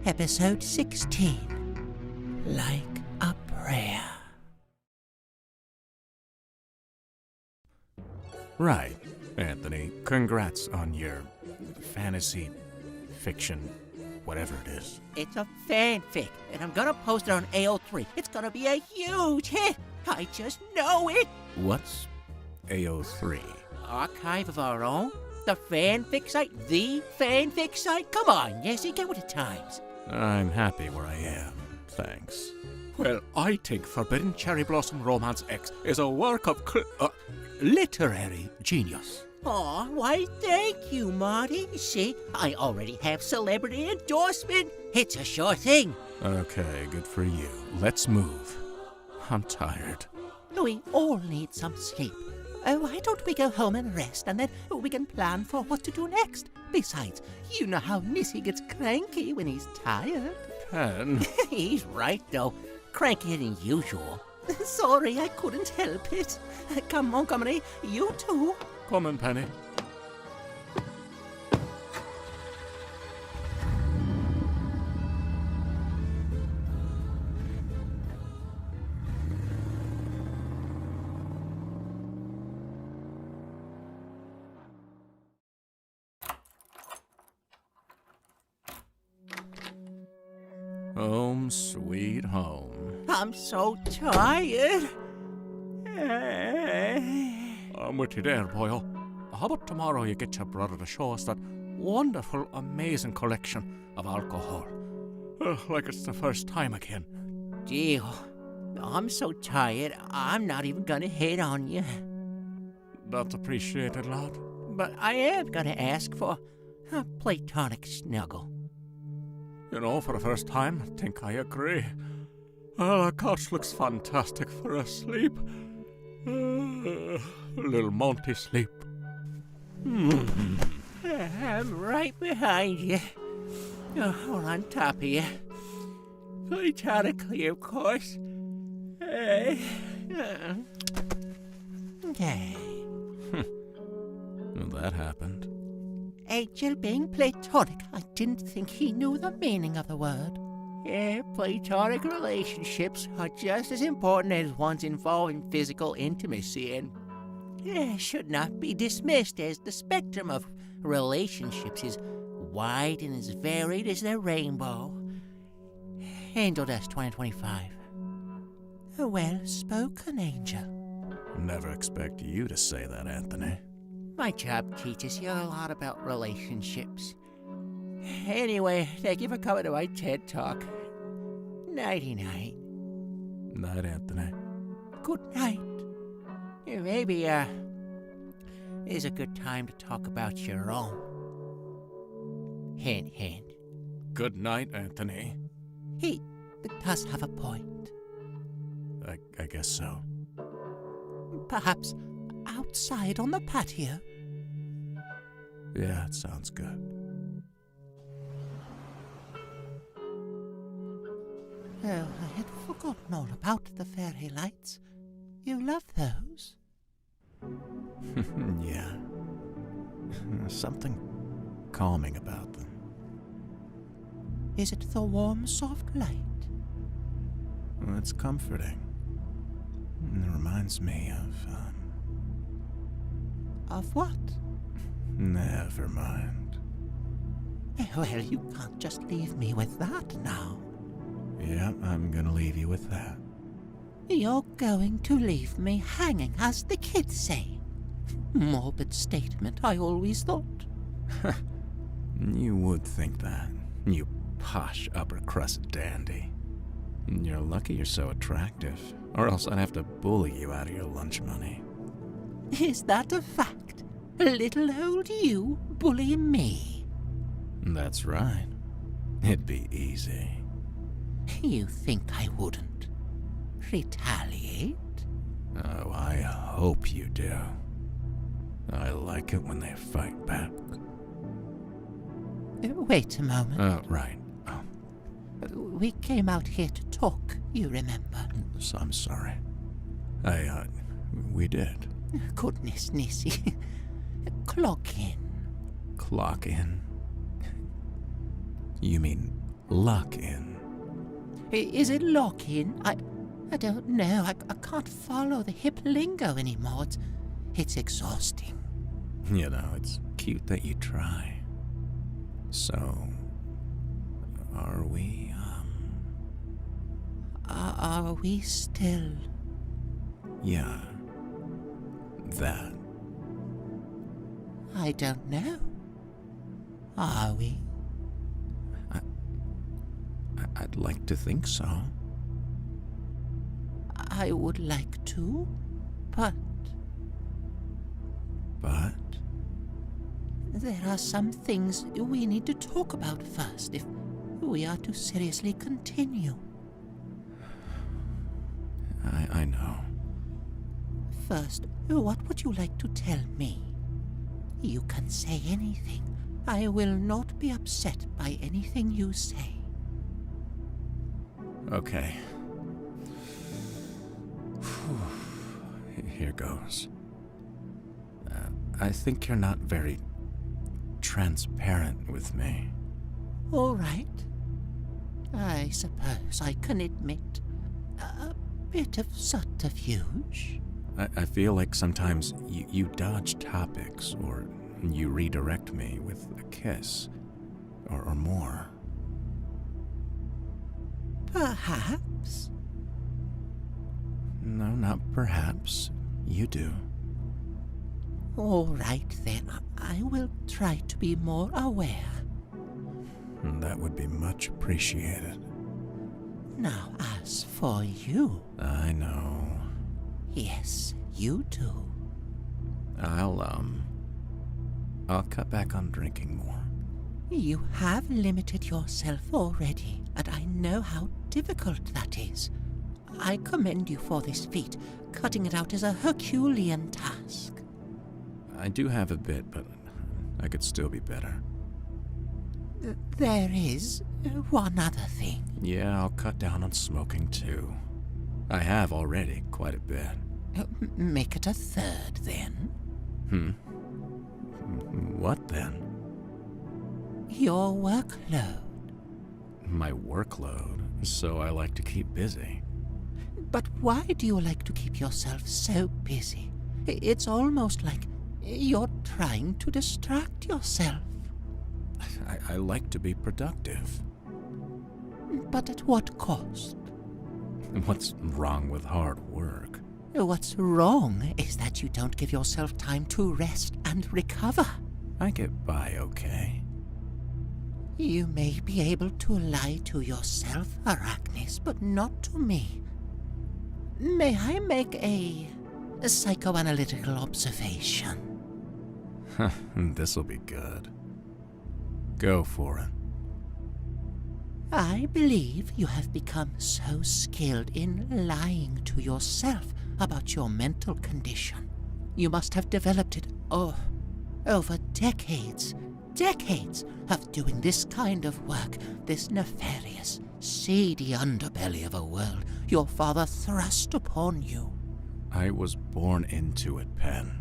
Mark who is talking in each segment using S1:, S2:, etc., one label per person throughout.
S1: Episode 16. Like a Prayer.
S2: Right, Anthony. Congrats on your fantasy fiction, whatever it is.
S1: It's a fanfic, and I'm gonna post it on AO3. It's gonna be a huge hit. I just know it.
S2: What's AO3?
S1: Archive of our own? The fanfic site? The fanfic site? Come on, Jesse, get with the times.
S2: I'm happy where I am, thanks. Well, I think Forbidden Cherry Blossom Romance X is a work of literary genius.
S1: Aw, why thank you, Marty. See, I already have celebrity endorsement. It's a sure thing.
S2: Okay, good for you. Let's move. I'm tired.
S1: We all need some sleep. Why don't we go home and rest, and then we can plan for what to do next? Besides, you know how Nissy gets cranky when he's tired.
S2: Pen?
S1: He's right, though. Crankier than usual. Sorry, I couldn't help it. Come, Montgomery, you too.
S2: Come in, Penny. Home, sweet home.
S1: I'm so tired.
S2: I'm with you there, boyo. How about tomorrow you get your brother to show us that wonderful, amazing collection of alcohol? Like it's the first time again.
S1: Deal. I'm so tired, I'm not even gonna hit on you.
S2: That's appreciated, lad.
S1: But I am gonna ask for a platonic snuggle.
S2: You know, for the first time, I think I agree. The couch looks fantastic for a sleep. A little Monty sleep.
S1: I'm right behind you. Or on top of you. Platonically, of course. Okay.
S2: Well, that happened.
S1: Angel being platonic, I didn't think he knew the meaning of the word. Yeah, platonic relationships are just as important as ones involving physical intimacy and should not be dismissed as the spectrum of relationships is wide and as varied as the rainbow. Angel Dust 2025. A well-spoken angel.
S2: Never expect you to say that, Anthony.
S1: My job teaches you a lot about relationships. Anyway, thank you for coming to my TED Talk. Nighty-night.
S2: Night, Anthony.
S1: Good night. Maybe, is a good time to talk about your own. Hint, hint.
S2: Good night, Anthony.
S1: He does have a point.
S2: I guess so.
S1: Perhaps outside on the patio.
S2: Yeah, it sounds good.
S1: Oh, I had forgotten all about the fairy lights. You love those?
S2: Yeah. Something calming about them.
S1: Is it the warm, soft light?
S2: Well, it's comforting. It reminds me
S1: Of what?
S2: Never mind.
S1: Well, you can't just leave me with that now.
S2: Yeah, I'm gonna leave you with that.
S1: You're going to leave me hanging, as the kids say. Morbid statement, I always thought.
S2: You would think that, you posh upper-crust dandy. You're lucky you're so attractive, or else I'd have to bully you out of your lunch money.
S1: Is that a fact? Little old you bullying me?
S2: That's right. It'd be easy.
S1: You think I wouldn't retaliate?
S2: Oh, I hope you do. I like it when they fight back.
S1: Wait a moment.
S2: Oh, right. Oh,
S1: We came out here to talk, you remember?
S2: so I'm sorry. We did.
S1: Goodness, Nissy. Clock in.
S2: Clock in? You mean lock-in.
S1: Is it lock-in? I don't know. I can't follow the hip lingo anymore. It's exhausting.
S2: You know, it's cute that you try. So, are we,
S1: Are we still?
S2: Yeah. That.
S1: I don't know. Are we?
S2: I'd like to think so.
S1: I would like to, but
S2: But?
S1: there are some things we need to talk about first if we are to seriously continue.
S2: I know.
S1: First, what would you like to tell me? You can say anything. I will not be upset by anything you say.
S2: Okay. Here goes. I think you're not very transparent with me.
S1: All right. I suppose I can admit a bit of subterfuge.
S2: I feel like sometimes you dodge topics, or you redirect me with a kiss, or more.
S1: Perhaps.
S2: No, not perhaps. You do.
S1: All right then, I will try to be more aware.
S2: That would be much appreciated.
S1: Now, as for you,
S2: I know.
S1: yes, you do.
S2: I'll cut back on drinking more.
S1: You have limited yourself already, and I know how difficult that is. I commend you for this feat. Cutting it out is a Herculean task.
S2: I do have a bit, but I could still be better.
S1: There is one other thing.
S2: Yeah, I'll cut down on smoking too. I have already, quite a bit.
S1: Make it a third, then.
S2: What then?
S1: Your workload.
S2: My workload, so I like to keep busy.
S1: But why do you like to keep yourself so busy? It's almost like you're trying to distract yourself.
S2: I like to be productive.
S1: But at what cost?
S2: What's wrong with hard work?
S1: What's wrong is that you don't give yourself time to rest and recover.
S2: I get by okay.
S1: You may be able to lie to yourself, Arackniss, but not to me. May I make a psychoanalytical observation?
S2: This'll be good. Go for it.
S1: I believe you have become so skilled in lying to yourself about your mental condition. You must have developed it over decades of doing this kind of work, this nefarious, seedy underbelly of a world your father thrust upon you.
S2: I was born into it, Pen.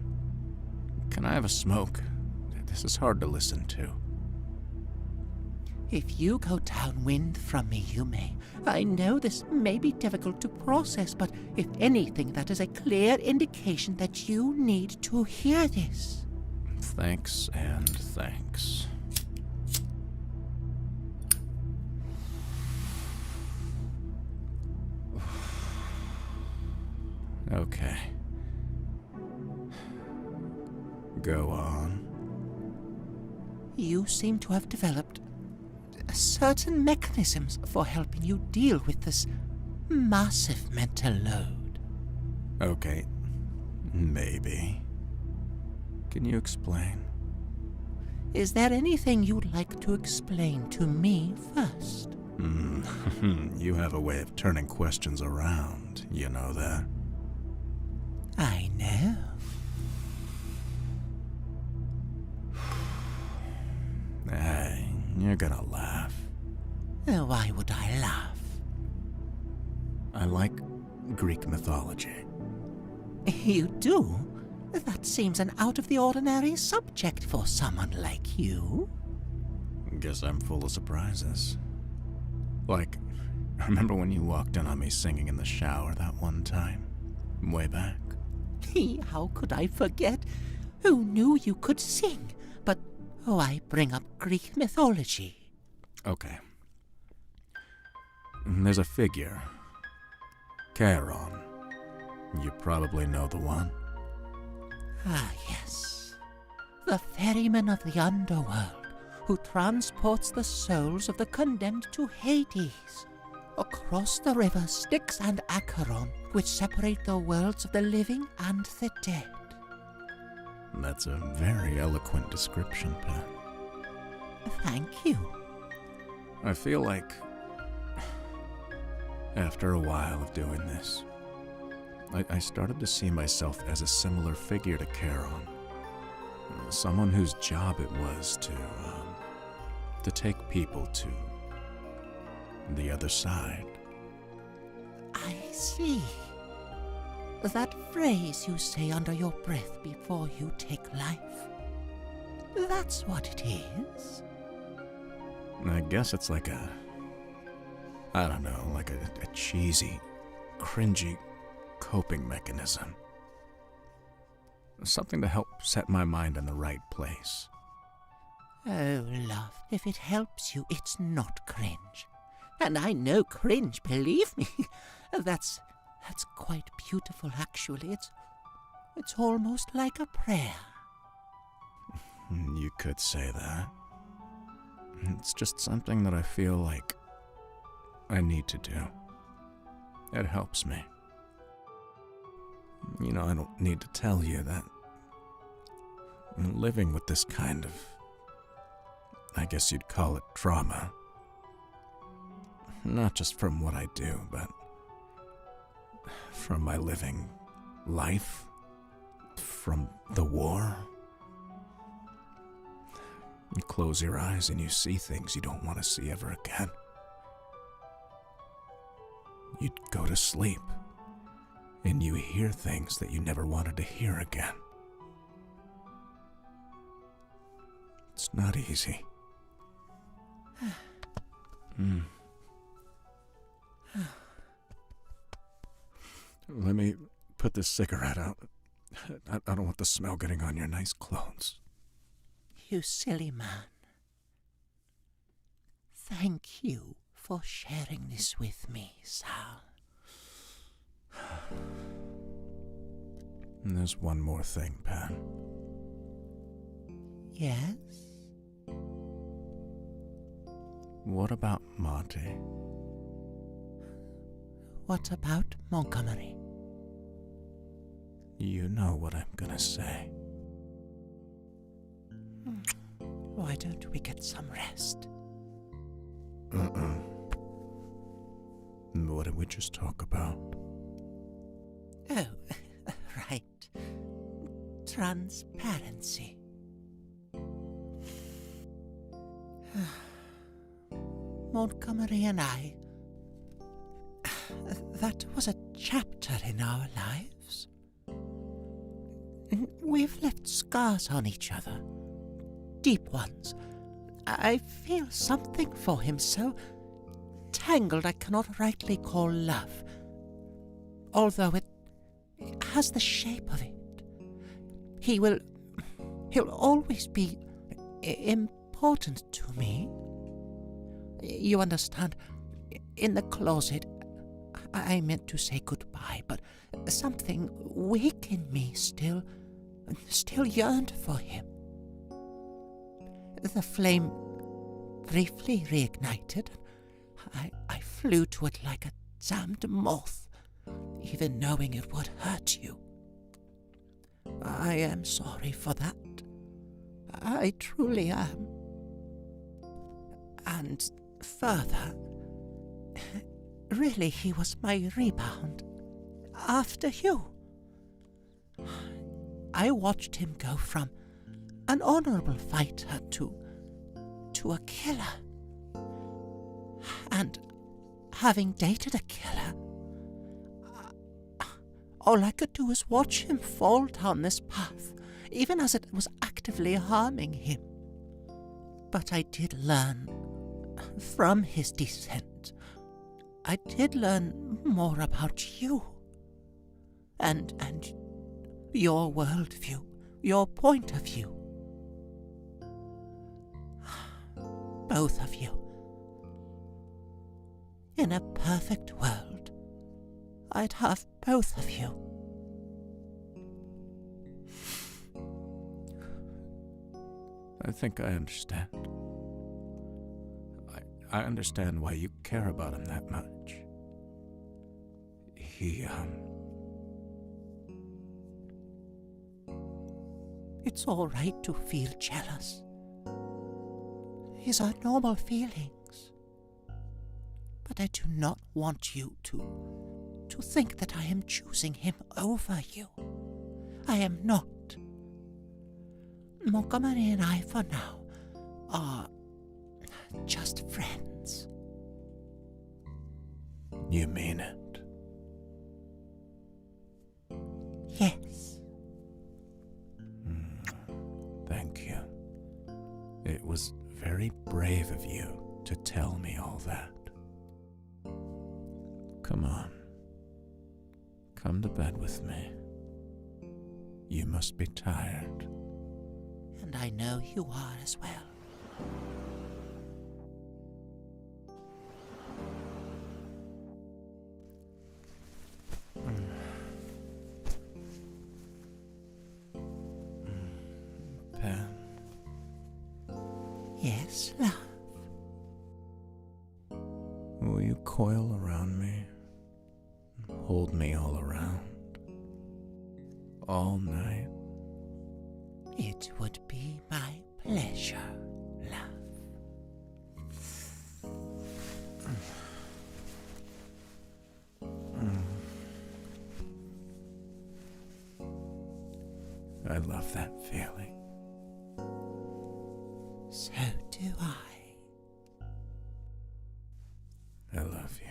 S2: Can I have a smoke? This is hard to listen to.
S1: If you go downwind from me, you may. I know this may be difficult to process, but if anything, that is a clear indication that you need to hear this.
S2: Thanks and thanks. Okay. Go on.
S1: You seem to have developed certain mechanisms for helping you deal with this massive mental load.
S2: Okay. Maybe. Can you explain?
S1: Is there anything you'd like to explain to me first?
S2: You have a way of turning questions around, you know that?
S1: I know.
S2: Hey, you're gonna laugh.
S1: Why would I laugh?
S2: I like Greek mythology.
S1: You do? That seems an out-of-the-ordinary subject for someone like you.
S2: Guess I'm full of surprises. Like, remember when you walked in on me singing in the shower that one time? Way back?
S1: How could I forget? Who knew you could sing? But why bring up Greek mythology?
S2: Okay. There's a figure. Charon. You probably know the one.
S1: Ah, yes. The ferryman of the underworld, who transports the souls of the condemned to Hades, across the rivers Styx and Acheron, which separate the worlds of the living and the dead.
S2: That's a very eloquent description, Pen.
S1: Thank you.
S2: I feel like, after a while of doing this, I started to see myself as a similar figure to Charon. Someone whose job it was to take people to the other side.
S1: I see. That phrase you say under your breath before you take life. That's what it is.
S2: I guess it's like like a cheesy, cringy coping mechanism. Something to help set my mind in the right place.
S1: Oh, love, if it helps you, it's not cringe. And I know cringe, believe me. That's quite beautiful, actually. It's almost like a prayer.
S2: You could say that. It's just something that I feel like I need to do. It helps me. You know, I don't need to tell you that living with this kind of, I guess you'd call it trauma, not just from what I do, but from my living life, from the war. You close your eyes and you see things you don't want to see ever again. You'd go to sleep and you hear things that you never wanted to hear again. It's not easy. Let me put this cigarette out. I don't want the smell getting on your nice clothes.
S1: You silly man. Thank you for sharing this with me, Sal.
S2: And there's one more thing, Pan.
S1: Yes?
S2: What about Monty?
S1: What about Montgomery?
S2: You know what I'm gonna say.
S1: Why don't we get some rest?
S2: What did we just talk about?
S1: Oh, right. Transparency. Montgomery and I. That was a chapter in our lives. We've left scars on each other. Deep ones. I feel something for him so tangled I cannot rightly call love, although it has the shape of it. He'll always be important to me. You understand, in the closet, I meant to say goodbye, but something weak in me still yearned for him. The flame briefly reignited. I flew to it like a damned moth, even knowing it would hurt you. I am sorry for that. I truly am. And further, really he was my rebound. After you. I watched him go from an honorable fighter to a killer. And having dated a killer, all I could do was watch him fall down this path, even as it was actively harming him. But I did learn from his descent I did learn more about you. And your worldview, your point of view. Both of you. In a perfect world, I'd have both of you.
S2: I think I understand. I understand why you care about him that much.
S1: It's all right to feel jealous. These are normal feelings. But I do not want you to think that I am choosing him over you. I am not. Montgomery and I, for now, are just friends.
S2: You mean it?
S1: Yes.
S2: Thank you. It was very brave of you to tell me all that. Come on. Come to bed with me. You must be tired.
S1: And I know you are as well.
S2: Pen.
S1: Yes, love.
S2: Will you coil around me? Hold me all around? All night?
S1: It would be my pleasure, love.
S2: I love that feeling.
S1: So do I.
S2: I love you.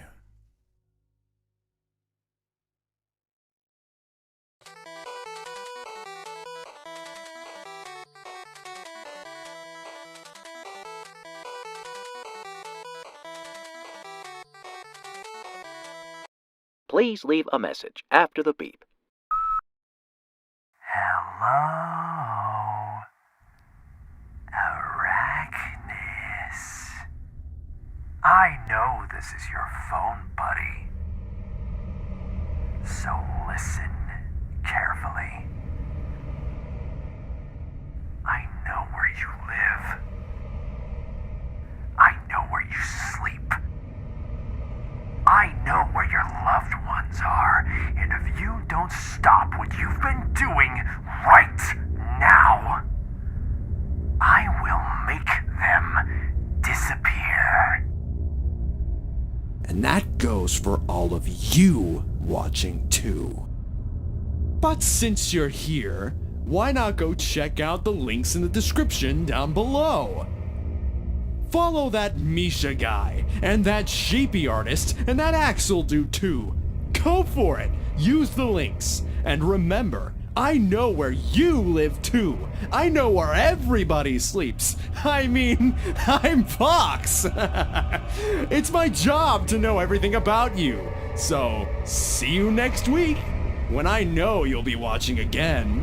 S3: Please leave a message after the beep.
S4: Hello, Arackniss. I know this is your phone, buddy. So listen carefully. I know where you live. I know where you sleep. I know where your loved ones are, and if you don't stop what you've been doing right now, I will make them disappear.
S5: And that goes for all of you watching too. But since you're here, why not go check out the links in the description down below? Follow that Misha guy, and that Sheepy artist, and that Axel dude too. Go for it! Use the links. And remember, I know where you live too. I know where everybody sleeps. I mean, I'm Fox. It's my job to know everything about you. So, see you next week, when I know you'll be watching again.